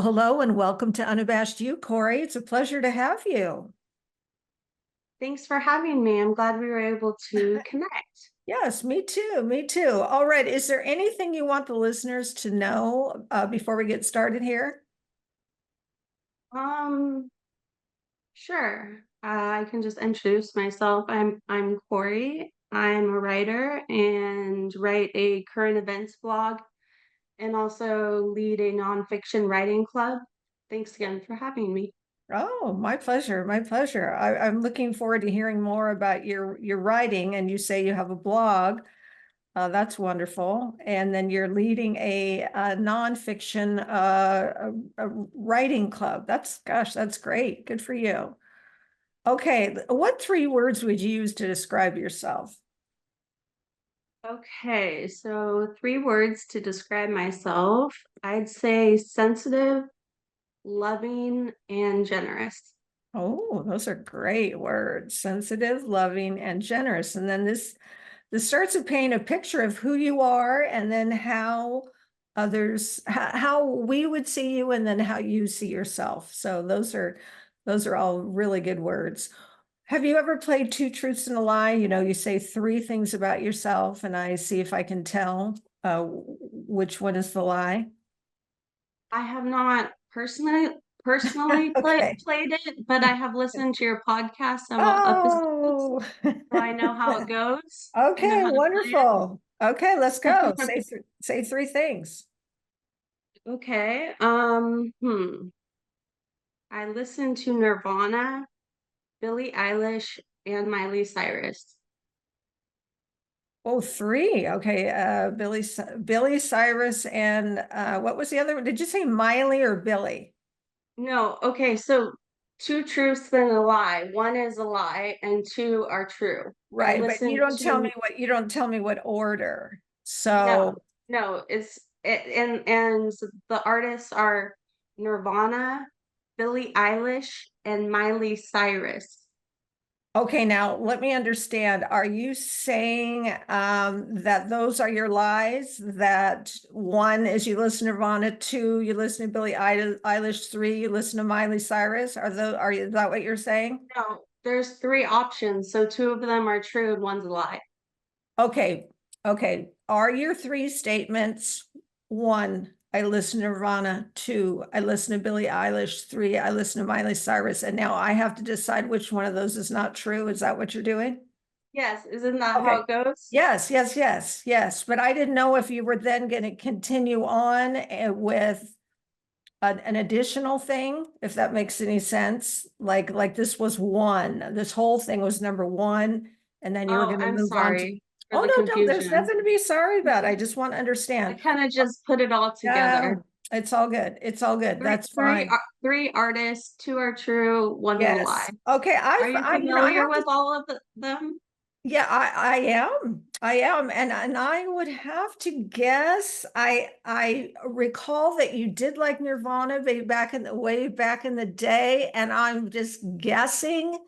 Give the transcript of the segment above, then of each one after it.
Well, hello and welcome to Unabashed You, Kori. It's a pleasure to have you. Thanks for having me. I'm glad we were able to connect. Yes, me too. Me too. All right. Is there anything you want the listeners to know before we get started here? Um, sure. I can just introduce myself. I'm Kori. I'm a writer and write a current events blog and also lead a nonfiction writing club. Thanks again for having me. Oh, my pleasure. My pleasure. I'm looking forward to hearing more about your writing. And you say you have a blog. That's wonderful. And then you're leading a nonfiction a writing club. Gosh, that's great. Good for you. Okay, what three words would you use to describe yourself? Okay, so three words to describe myself. I'd say sensitive, loving, and generous. Oh, those are great words. Sensitive, loving, and generous. And then this starts to paint a picture of who you are and then how how we would see you and then how you see yourself. So those are all really good words. Have you ever played two truths and a lie? You know, you say three things about yourself and I see if I can tell which one is the lie. I have not personally Okay. played it, but I have listened to your podcast several episodes, Oh, so I know how it goes. I know okay, how to play wonderful. Okay, let's go. it. Say three things. Okay. I listened to Nirvana, Billie Eilish, and Miley Cyrus. Oh, three. Okay, Billy Cyrus and what was the other one? Did you say Miley or Billy? No, okay, so two truths and a lie. One is a lie, and two are true. I Right, but listened to you don't tell me what order. no, So, no, and the artists are Nirvana, Billie Eilish, and Miley Cyrus. okay, now let me understand. Are you saying that those are your lies? That one is you listen to Nirvana, two you listen to Eilish, three you listen to Miley Cyrus? Is that what you're saying? No, there's three options, so two of them are true and one's a lie. Okay, okay. Are your three statements one, I listen to Nirvana, two, I listen to Billie Eilish, three, I listen to Miley Cyrus, and now I have to decide which one of those is not true? Is that what you're doing? Yes, isn't that how Okay. it goes? Yes, yes, yes, yes. But I didn't know if you were then going to continue on with an additional thing, if that makes any sense. Like this was one. This whole thing was number one, and then you were Oh, going to I'm move on to. sorry for Oh the no, there's confusion. nothing to be sorry about. I just want to I understand. kind of just put it all Yeah, together. it's all good. It's all good. That's fine. Three artists, two are true, one's a lie. Yes. Okay. Are you I familiar have to. with all of them? Yeah, I am. I am. And I would have to guess. I recall that you did like Nirvana way back in the day, and I'm just guessing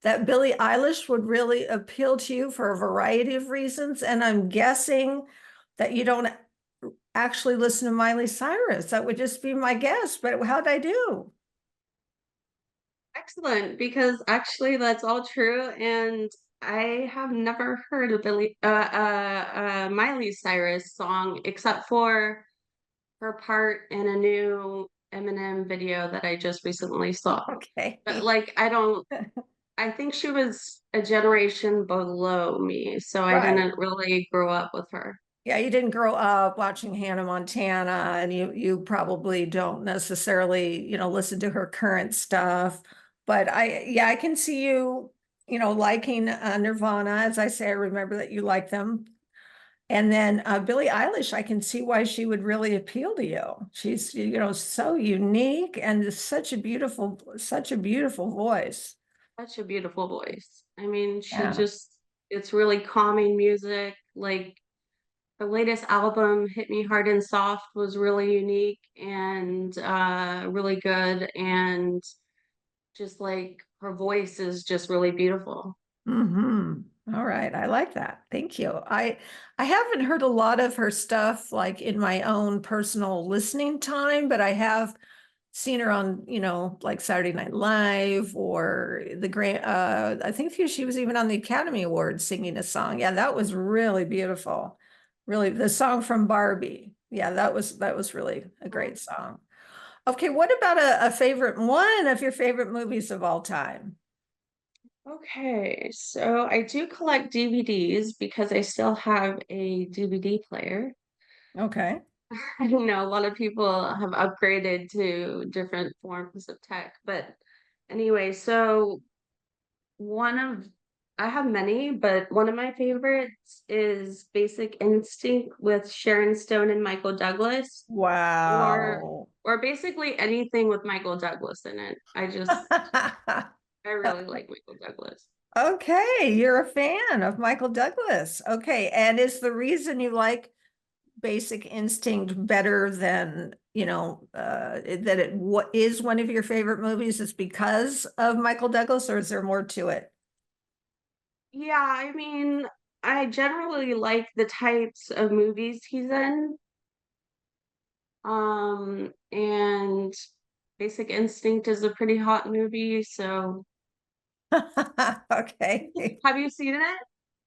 that Billie Eilish would really appeal to you for a variety of reasons. And I'm guessing that you don't actually listen to Miley Cyrus. That would just be my guess. But how'd I do? Excellent, because actually that's all true, and I have never heard of Miley Cyrus song except for her part in a new Eminem video that I just recently saw. Okay. But like, I think she was a generation below me, so I Right. didn't really grow up with her. Yeah, you didn't grow up watching Hannah Montana, and you probably don't necessarily, listen to her current stuff. But yeah, I can see you, liking Nirvana. As I say, I remember that you like them. And then Billie Eilish, I can see why she would really appeal to you. She's, so unique and such a beautiful voice. Such a beautiful voice. I mean, Yeah. it's really calming music. Like her latest album, Hit Me Hard and Soft, was really unique and really good. And just like her voice is just really beautiful. All right. I like that. Thank you. I haven't heard a lot of her stuff like in my own personal listening time, but I have seen her on, like Saturday Night Live or the grand, I think she was even on the Academy Awards singing a song. Yeah, that was really beautiful. Really, the song from Barbie. Yeah, that was really a great song. Okay, what about one of your favorite movies of all time? Okay, so I do collect DVDs because I still have a DVD player. Okay. I know a lot of people have upgraded to different forms of tech, but anyway, so one of I have many, but one of my favorites is Basic Instinct with Sharon Stone and Michael Douglas, or Wow. or basically anything with Michael Douglas in it. I really like Michael Douglas. Okay, you're a fan of Michael Douglas. Okay, and is the reason you like Basic Instinct better than, that what is one of your favorite movies is because of Michael Douglas, or is there more to it? Yeah, I mean, I generally like the types of movies he's in. And Basic Instinct is a pretty hot movie, so Okay. have you seen it?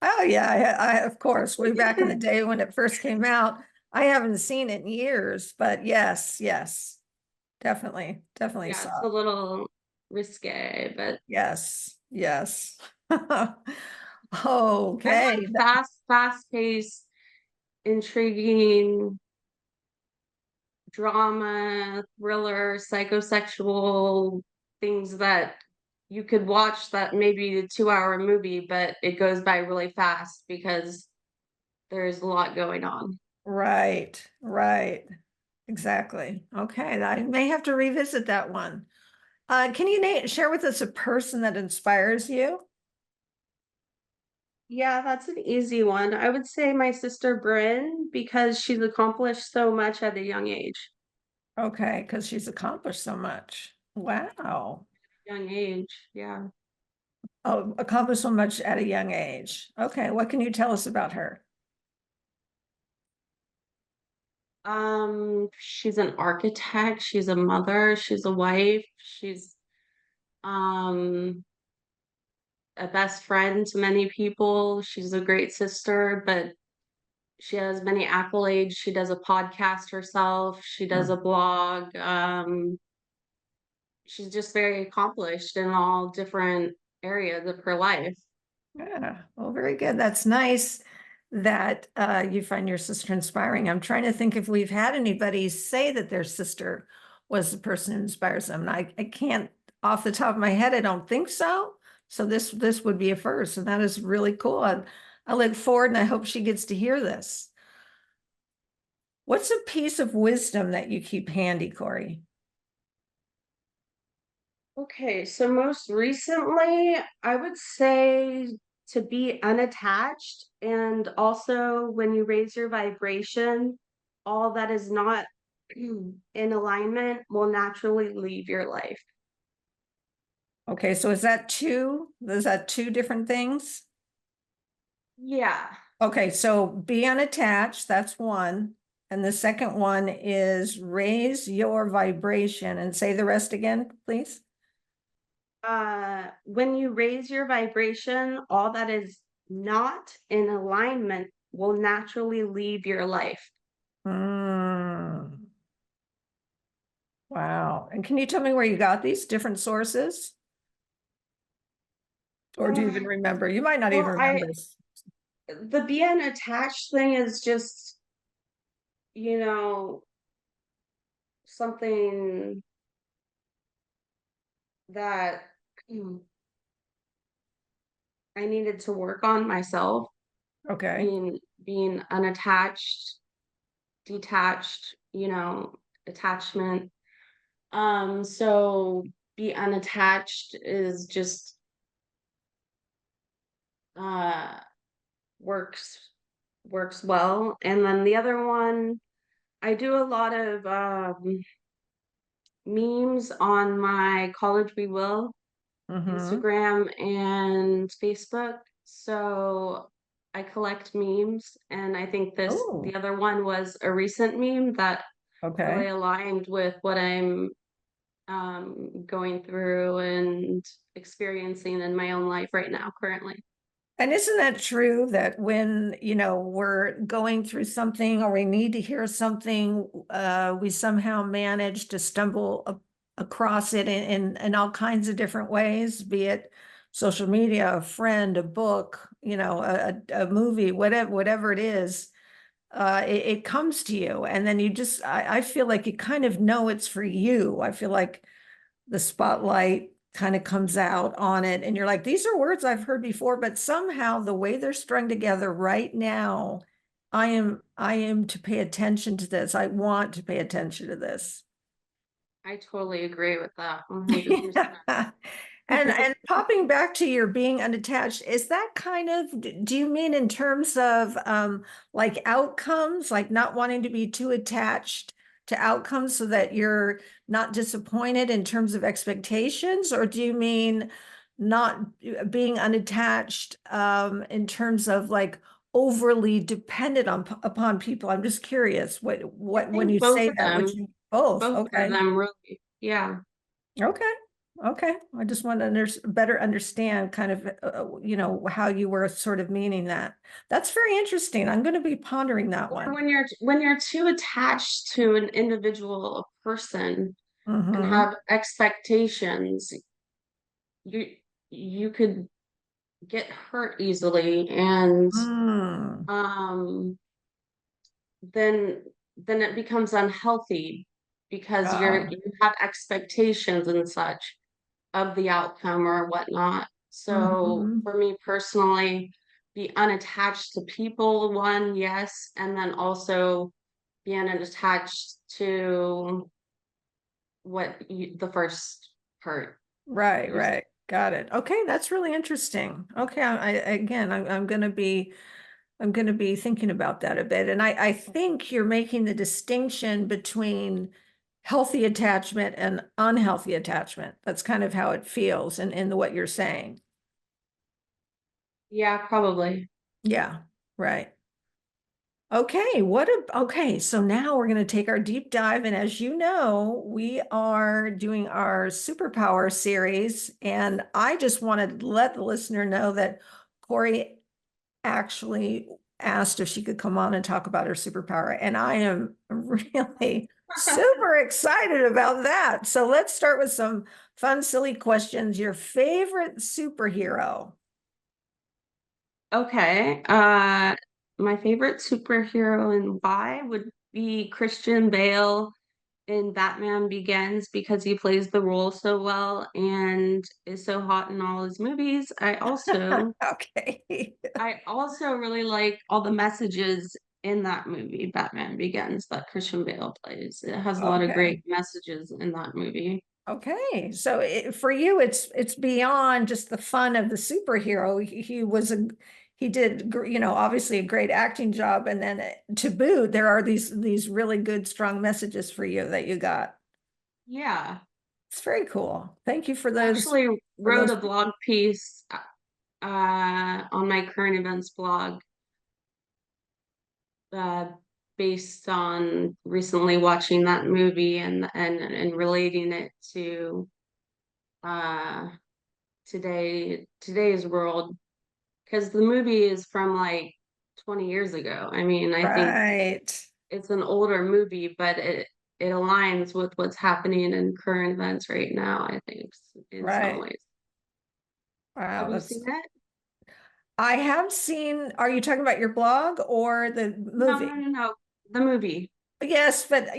Oh yeah, of course, way back in the day when it first came out. I haven't seen it in years, but yes, yes, definitely Yeah, saw it's a it. little risque, but Yes, yes. I Okay. like fast-paced, intriguing drama, thriller, psychosexual things that you could watch that maybe a 2-hour movie, but it goes by really fast because there's a lot going on. Right, right. Exactly. Okay, I may have to revisit that one. Can you share with us a person that inspires you? Yeah, that's an easy one. I would say my sister Bryn because she's accomplished so much at a young age. Okay, because she's accomplished so much. Wow. Young age, yeah. Oh, accomplished so much at a young age. Okay, what can you tell us about her? She's an architect, she's a mother, she's a wife, she's um a best friend to many people. She's a great sister, but she has many accolades. She does a podcast herself, she does a Hmm. blog. She's just very accomplished in all different areas of her life. Yeah, well, very good. That's nice that you find your sister inspiring. I'm trying to think if we've had anybody say that their sister was the person who inspires them. And I can't, off the top of my head, I don't think so. So this would be a first, and that is really cool. I look forward, and I hope she gets to hear this. What's a piece of wisdom that you keep handy, Kori? Okay, so most recently, I would say to be unattached, and also when you raise your vibration, all that is not in alignment will naturally leave your life. Okay, so is that two different things? Yeah. Okay, so be unattached, that's one. And the second one is raise your vibration and say the rest again, please. When you raise your vibration, all that is not in alignment will naturally leave your life. Mm, wow. And can you tell me where you got these different sources? Or do you even Uh, remember? You might not even well, remember. the being attached thing is just, you know, something that mm, I needed to work on myself, Okay. being unattached, detached, attachment. So be unattached is just uh works works well. And then the other one, I do a lot of memes on my College We Will Mm-hmm. Instagram and Facebook. So I collect memes, and I think the Oh, other one was a recent meme that really okay. aligned with what I'm going through and experiencing in my own life right now, currently. And isn't that true that when, we're going through something or we need to hear something, we somehow manage to stumble across it in all kinds of different ways, be it social media, a friend, a book, a movie, whatever it is, it comes to you. And then I feel like you kind of know it's for you. I feel like the spotlight kind of comes out on it and you're like, these are words I've heard before, but somehow the way they're strung together right now, I am to pay attention to this. I want to pay attention to this. I totally agree with that 100%. And popping back to your being unattached, is that kind of, do you mean in terms of like outcomes, like not wanting to be too attached to outcomes so that you're not disappointed in terms of expectations? Or do you mean not being unattached in terms of like overly dependent upon people? I'm just curious I what when think you say that, what you both, both of okay. them really, yeah. Okay. Okay. I just want to better understand kind of, how you were sort of meaning that. That's very interesting. I'm going to be pondering that Or one. when you're too attached to an individual person and Mm-hmm. have expectations, you you could get hurt easily, and Mm. um then it becomes unhealthy because Oh. you have expectations and such of the outcome or whatnot. So Mm-hmm. for me personally, be unattached to people, one, yes, and then also be unattached to the first part Right, that you're saying. right. Got it. Okay, that's really interesting. Okay, again, I'm going to be thinking about that a bit. And I think you're making the distinction between healthy attachment and unhealthy attachment. That's kind of how it feels in what you're saying. Yeah, probably. Yeah, right. Okay, okay, so now we're going to take our deep dive. And as you know, we are doing our Superpower series. And I just wanted to let the listener know that Kori actually asked if she could come on and talk about her superpower. And I am really super excited about that. So let's start with some fun, silly questions. Your favorite superhero? Okay. My favorite superhero and why would be Christian Bale in Batman Begins because he plays the role so well and is so hot in all his movies. Okay. I also really like all the messages in that movie, Batman Begins, that Christian Bale plays. It has a lot of Okay. great messages in that movie. Okay, so for you, it's beyond just the fun of the superhero. He did obviously a great acting job, and then to boot, there are these really good strong messages for you that you got. Yeah. It's very cool. Thank you I actually for wrote those. a blog piece on my current events blog uh, based on recently watching that movie and relating it to uh, today's world because the movie is from like 20 years ago. I mean, I think Right, it's an older movie, but it aligns with what's happening in current events right now, I think, in some right. ways. Wow, Have you seen it? I have seen, are you talking about your blog or the No, no, movie? no, no. The movie. Yes, but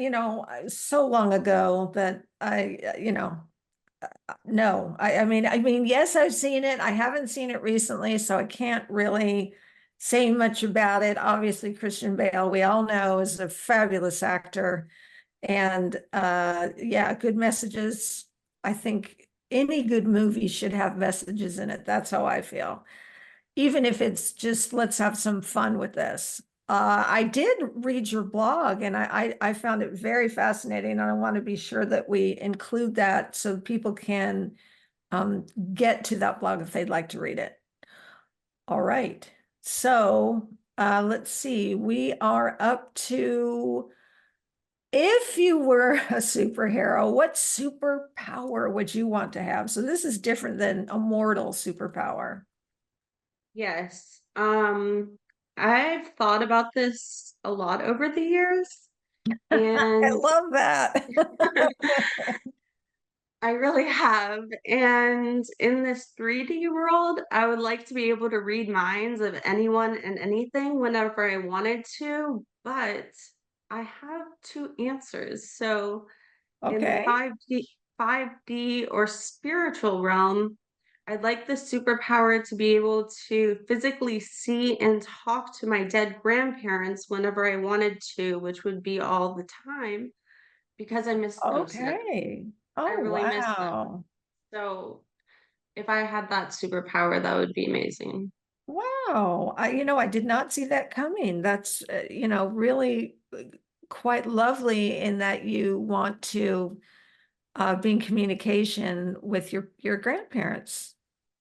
so long ago that no, I mean, yes, I've seen it. I haven't seen it recently, so I can't really say much about it. Obviously, Christian Bale, we all know, is a fabulous actor. And yeah, good messages. I think any good movie should have messages in it. That's how I feel. Even if it's just let's have some fun with this. I did read your blog and I found it very fascinating. And I want to be sure that we include that so people can um, get to that blog if they'd like to read it. All right. So let's see. We are up to if you were a superhero, what superpower would you want to have? So this is different than a mortal superpower. Yes. I've thought about this a lot over the years, I and love that. I really have. And in this 3D world, I would like to be able to read minds of anyone and anything whenever I wanted to, but I have two answers. So in the Okay. 5D or spiritual realm, I'd like the superpower to be able to physically see and talk to my dead grandparents whenever I wanted to, which would be all the time because I miss them so. Okay. I Oh, really miss them. wow. So if I had that superpower, that would be amazing. Wow. I did not see that coming. That's, really quite lovely in that you want to be in communication with your grandparents.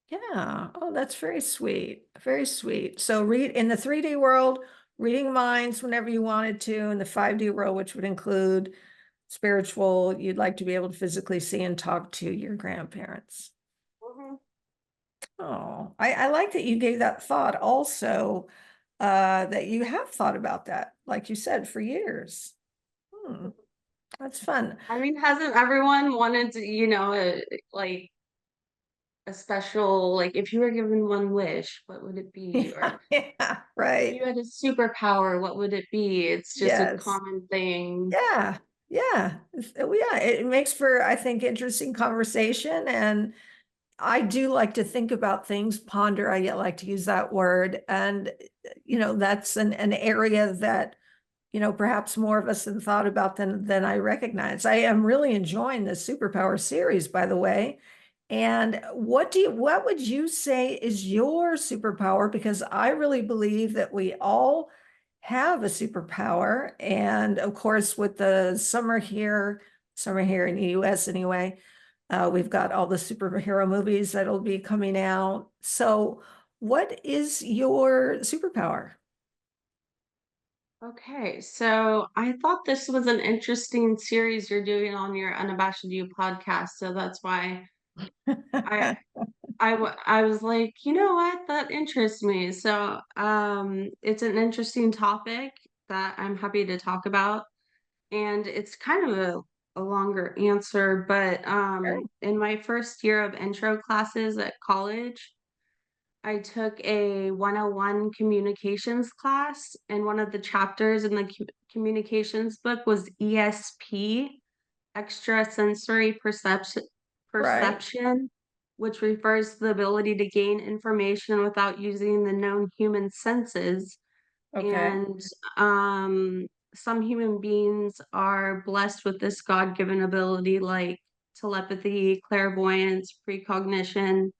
Yeah. Oh, that's very sweet. Very sweet. So read in the 3D world, reading minds whenever you wanted to, in the 5D world, which would include spiritual, you'd like to be able to physically see and talk to your grandparents. Mhm. Oh, I like that you gave that thought also, that you have thought about that, like you said, for years. Hmm, that's fun. I mean, hasn't everyone wanted to, like a special, like if you were given one wish, what would it be? Yeah, Or yeah, if you right. had a superpower, what would it be? It's just a Yes. common thing. Yeah, yeah. Yeah, it makes for, I think, interesting conversation. And I do like to think about things, ponder, I like to use that word. And, that's an area that perhaps more of us have thought about than I recognize. I am really enjoying the Superpower series, by the way. And what would you say is your superpower? Because I really believe that we all have a superpower. And of course, with the summer here in the US anyway, we've got all the superhero movies that'll be coming out. So what is your superpower? Okay, so I thought this was an interesting series you're doing on your Unabashed You podcast, so that's why I I was like, you know what, that interests me. So it's an interesting topic that I'm happy to talk about, and it's kind of a longer answer, but Sure. in my first year of intro classes at college, I took a 101 communications class, and one of the chapters in the communications book was ESP, extrasensory Right. perception, which refers to the ability to gain information without using the known human senses. Okay. And some human beings are blessed with this God-given ability, like telepathy, clairvoyance, precognition,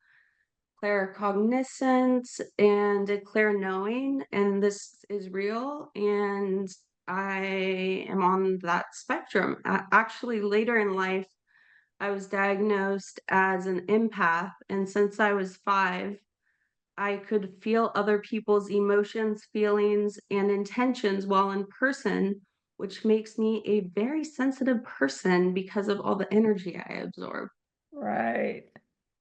claircognizance, and a clear knowing, and this is real, and I am on that spectrum. Actually, later in life, I was diagnosed as an empath, and since I was 5, I could feel other people's emotions, feelings, and intentions while in person, which makes me a very sensitive person because of all the energy I absorb. Right.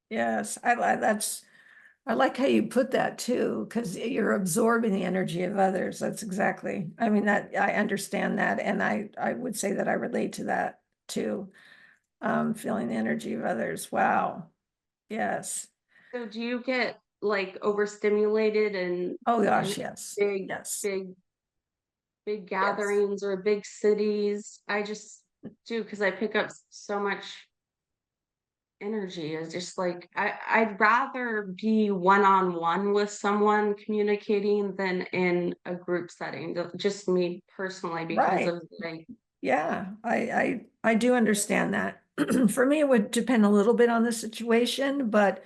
Yes. I like how you put that too, because you're absorbing the energy of others. That's exactly, I mean, that I understand that. And I would say that I relate to that too. Feeling the energy of others. Wow. Yes. So do you get like overstimulated and Oh in gosh, yes. big, Yes. big, big Yes. gatherings or big cities? I just do because I pick up so much energy. It's just like I'd rather be one-on-one with someone communicating than in a group setting. Just me personally, because Right. of like, Yeah, I do understand that. For me, it would depend a little bit on the situation, but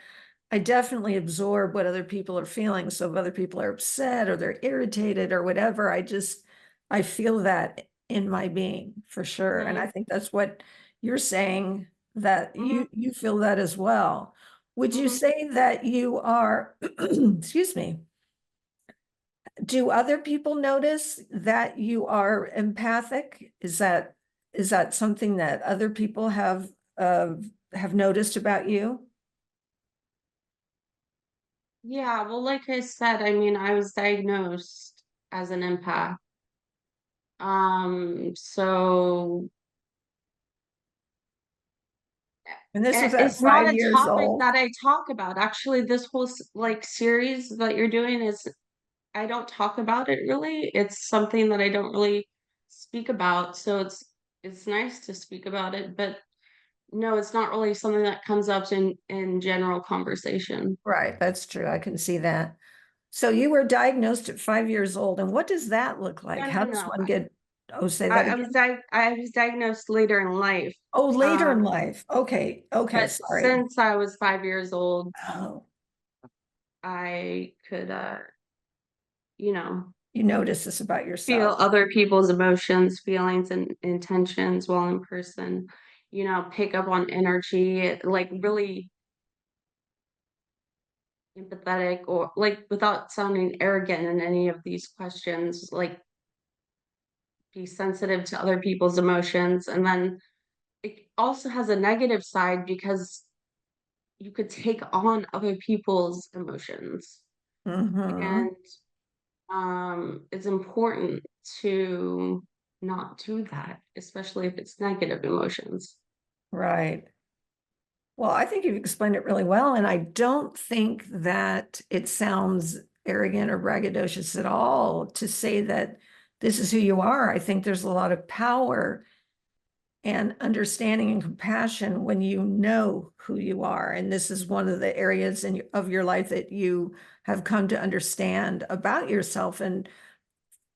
I definitely absorb what other people are feeling. So if other people are upset or they're irritated or whatever, I feel that in my being for sure. And I mhm, think that's what you're saying, that mhm, you feel that as well. Would you mhm. say that you are, excuse me, do other people notice that you are empathic? Is that Is that something that other people have noticed about you? Yeah, well, like I said, I mean, I was diagnosed as an empath. So And this was at it's not five a years topic old. that I talk about. Actually, this whole like series that you're doing is I don't talk about it really. It's something that I don't really speak about. So it's nice to speak about it, but no, it's not really something that comes up in general conversation. Right, that's true. I can see that. So you were diagnosed at 5 years old, and what does that look like? No, How no, does no. one get, oh, say that again? I was diagnosed later in life. Oh, later in Um, life. Okay, okay, but sorry. since I was 5 years old, Oh, I could you know, you notice this about feel yourself. other people's emotions, feelings, and intentions while in person, pick up on energy, like really empathetic or like without sounding arrogant in any of these questions, like be sensitive to other people's emotions. And then it also has a negative side because you could take on other people's emotions. Mm-hmm. And it's important to not do that, especially if it's negative emotions. Right. Well, I think you've explained it really well, and I don't think that it sounds arrogant or braggadocious at all to say that this is who you are. I think there's a lot of power and understanding and compassion when you know who you are. And this is one of the areas of your life that you have come to understand about yourself. And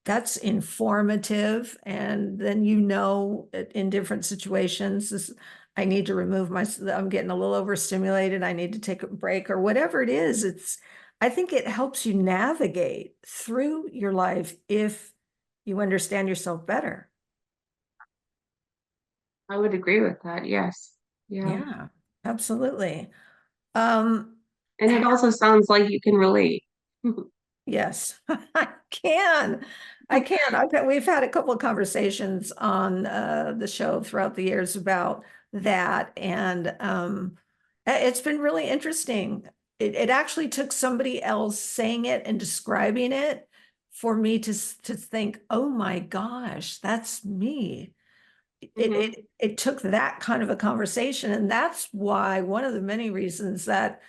that's informative. And then in different situations, I need to remove I'm getting a little overstimulated. I need to take a break or whatever it is. I think it helps you navigate through your life if you understand yourself better. I would agree with that. Yes. Yeah. Yeah, absolutely. Um, And it also sounds like you can relate. yes, I can. I can. We've had a couple of conversations on the show throughout the years about that, and it's been really interesting. It actually took somebody else saying it and describing it for me to think, oh my gosh, that's me. Hmm. It took that kind of a conversation, and that's why one of the many reasons that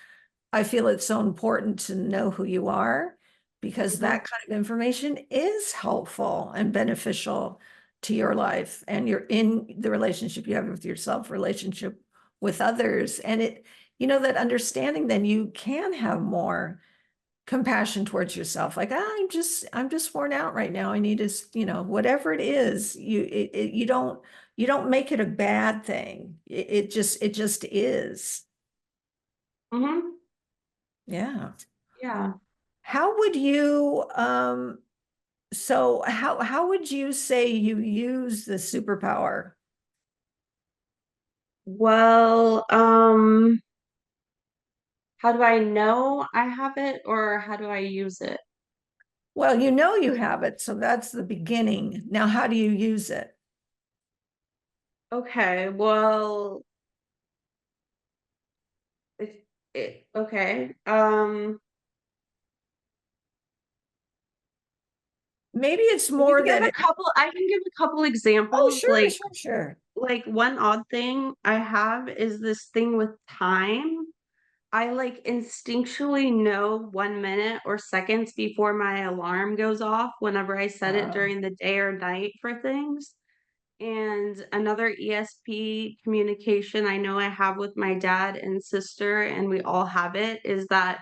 I feel it's so important to know who you are, because Hmm. that kind of information is helpful and beneficial to your life and you're in the relationship you have with yourself, relationship with others. And that understanding, then you can have more compassion towards yourself. Like, I'm just worn out right now. I need to, whatever it is, you don't make it a bad thing. It just is. Hmm. Yeah. Yeah. How would you so how would you say you use the superpower? Well, how do I know I have it or how do I use it? Well, you know you have it, so that's the beginning. Now, how do you use it? Okay, well, okay. Maybe it's more than it. I can give a couple Oh, examples. sure, sure, sure. Like one odd thing I have is this thing with time. I like instinctually know 1 minute or seconds before my alarm goes off whenever I set it Wow. during the day or night for things. And another ESP communication I know I have with my dad and sister, and we all have it, is that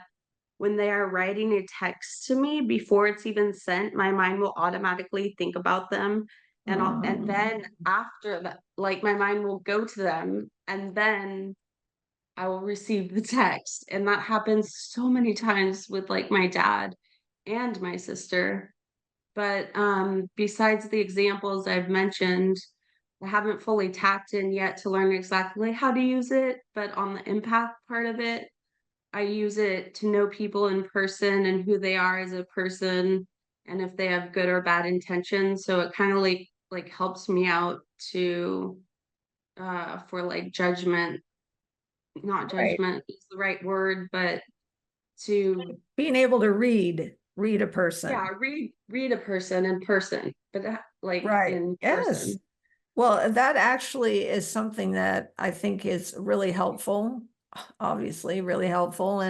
when they are writing a text to me before it's even sent, my mind will automatically think about them. And Mm, then after that, like my mind will go to them and then I will receive the text. And that happens so many times with like my dad and my sister. But besides the examples I've mentioned, I haven't fully tapped in yet to learn exactly how to use it. But on the empath part of it, I use it to know people in person and who they are as a person and if they have good or bad intentions. So it kind of like like helps me out to for like judgment, not Right. judgment is the right word, but to Being able to read a yeah, person. read a person in person, but like Right. in Yes. person. Well, that actually is something that I think is really helpful, obviously, really helpful.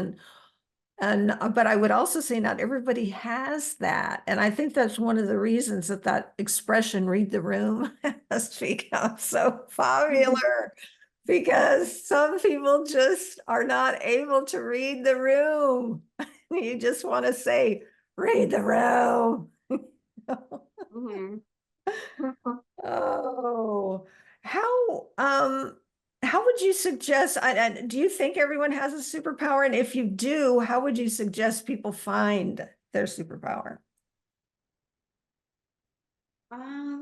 But I would also say not everybody has that. And I think that's one of the reasons that that expression, read the room, has become so popular because some people just are not able to read the room. You just want to say, read the room. Mhm. Oh, how would you suggest, do you think everyone has a superpower? And if you do, how would you suggest people find their superpower?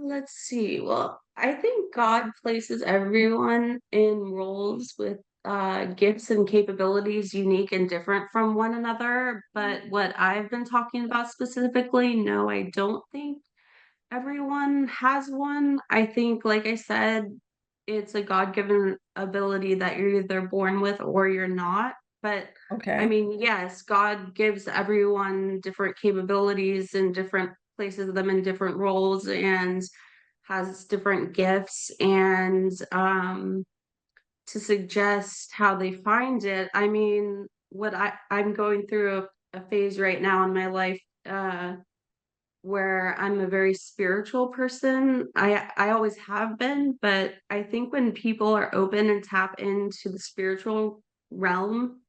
Let's see. Well, I think God places everyone in roles with gifts and capabilities unique and different from one another. But what I've been talking about specifically, no, I don't think everyone has one. I think, like I said, it's a God-given ability that you're either born with or you're not. But I Okay. mean, yes, God gives everyone different capabilities and different places them in different roles and has different gifts and to suggest how they find it. I mean, what I'm going through a phase right now in my life where I'm a very spiritual person. I always have been, but I think when people are open and tap into the spiritual realm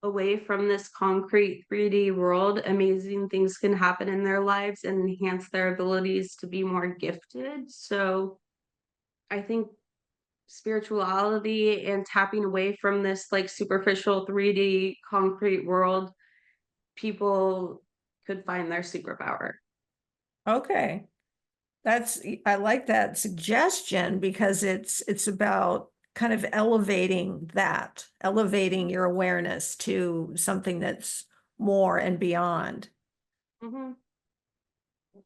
away from this concrete 3D world, amazing things can happen in their lives and enhance their abilities to be more gifted. So I think spirituality and tapping away from this like superficial 3D concrete world, people could find their superpower. Okay. I like that suggestion because it's about kind of elevating your awareness to something that's more and beyond. Mhm.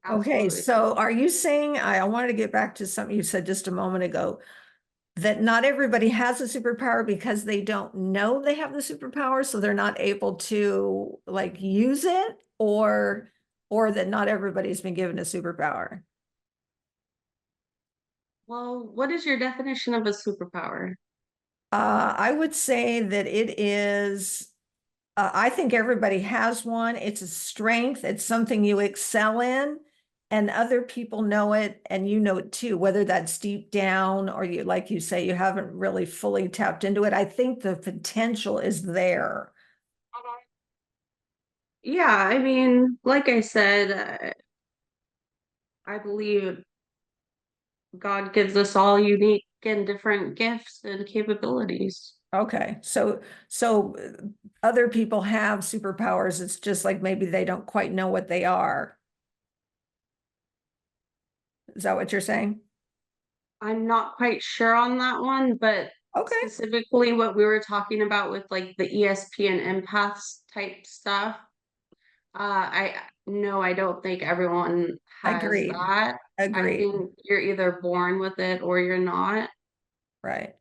Okay, Absolutely. so are you saying, I wanted to get back to something you said just a moment ago, that not everybody has a superpower because they don't know they have the superpower, so they're not able to like use it, or that not everybody's been given a superpower? Well, what is your definition of a superpower? I would say that it is, I think everybody has one. It's a strength, it's something you excel in, and other people know it, and you know it too, whether that's deep down or you, like you say, you haven't really fully tapped into it. I think the potential is there. Yeah, I mean, like I said, I believe God gives us all unique and different gifts and capabilities. Okay, so other people have superpowers. It's just like maybe they don't quite know what they are. Is that what you're saying? I'm not quite sure on that one, but Okay, specifically what we were talking about with like the ESP and empaths type stuff, I no, I don't think everyone has agreed. that. I Agreed. think you're either born with it or you're not. Right.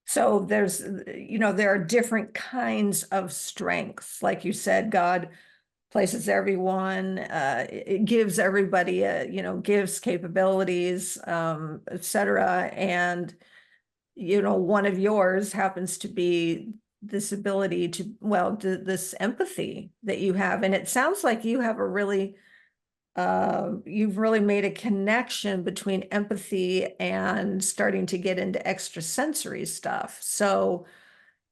So there are different kinds of strengths. Like you said, God places everyone, it gives everybody, gives capabilities, etc. And, one of yours happens to be this ability to, well, this empathy that you have. And it sounds like you've really made a connection between empathy and starting to get into extrasensory stuff. So,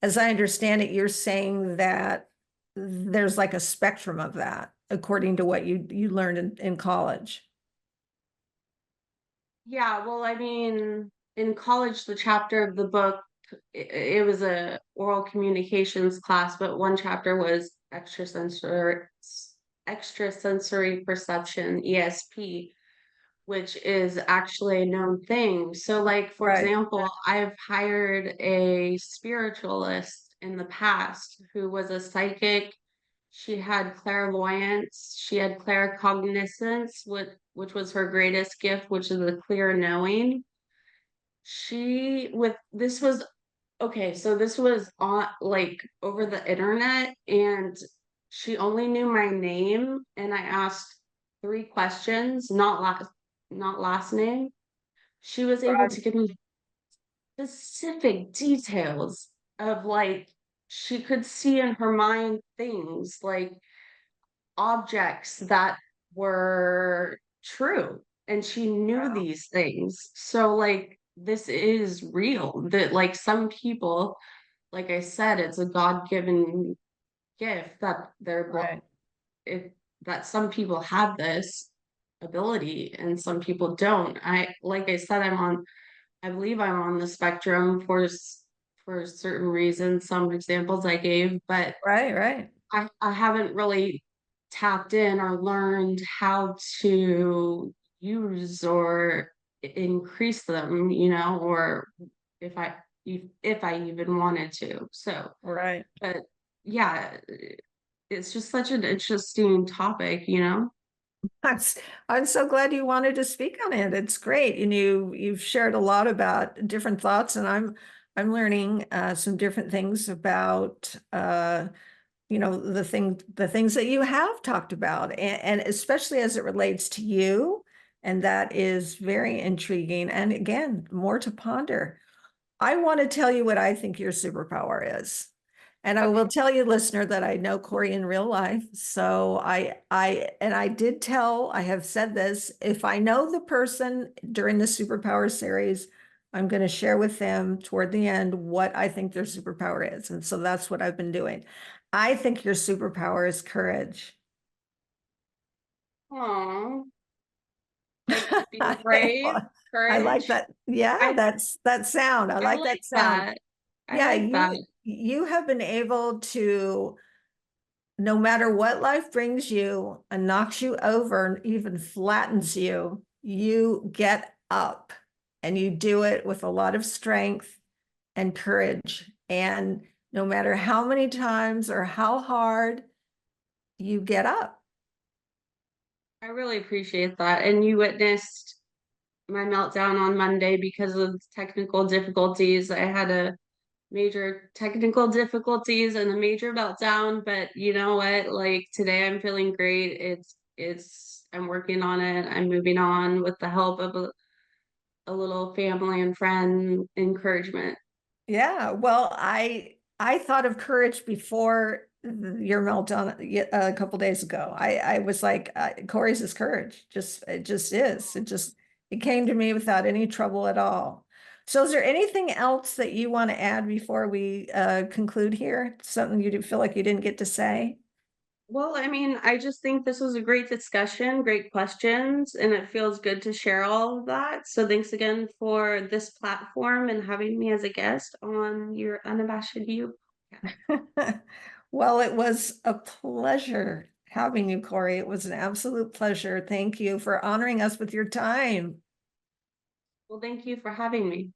as I understand it, you're saying that there's like a spectrum of that, according to what you learned in college. Yeah, well, I mean, in college, the chapter of the book, it was a oral communications class, but one chapter was extrasensory perception, ESP, which is actually a known thing. So, like, for Right. example, I've hired a spiritualist in the past who was a psychic. She had clairvoyance, she had claircognizance, which was her greatest gift, which is the clear knowing. She with this was okay, so this was on like over the internet, and she only knew my name, and I asked three questions, not last name. She was able Right. to give me specific details of like she could see in her mind things like objects that were true, and she knew Wow. these things. So like this is real, that like some people, like I said, it's a God-given gift that Right. it that some people have this ability and some people don't. I like I said, I believe I'm on the spectrum for certain reasons, some examples I gave, but Right. Right. I haven't really tapped in or learned how to use or increase them, or if I if I even wanted to. So, Right. but yeah, it's just such an interesting topic. I'm, s- I'm so glad you wanted to speak on it. It's great. And you've shared a lot about different thoughts, and I'm learning some different things about the things that you have talked about, and especially as it relates to you. And that is very intriguing. And again, more to ponder. I want to tell you what I think your superpower is. And I will Okay. tell you, listener, that I know Kori in real life. So I did tell, I have said this, if I know the person during the Superpower series, I'm going to share with them toward the end what I think their superpower is. And so that's what I've been doing. I think your superpower is courage. Aw, like being brave, I like courage. that. Yeah, I that's that sound. I I like like that sound. that. I Yeah, like that. you have been able to, no matter what life brings you and knocks you over and even flattens you, you get up and you do it with a lot of strength and courage. And no matter how many times or how hard, you get up. I really appreciate that. And you witnessed my meltdown on Monday because of technical difficulties. I had a major technical difficulties and a major meltdown, but you know what? Like today I'm feeling great. I'm working on it. I'm moving on with the help of a little family and friend encouragement. Yeah, well, I thought of courage before your meltdown a couple days ago. I was like, Corey's is courage. Just it just is. It came to me without any trouble at all. So, is there anything else that you want to add before we conclude here? Something you feel like you didn't get to say? Well, I mean, I just think this was a great discussion, great questions, and it feels good to share all of that. So thanks again for this platform and having me as a guest on your Unabashed You podcast. Well, it was a pleasure having you, Corey. It was an absolute pleasure. Thank you for honoring us with your time. Well, thank you for having me.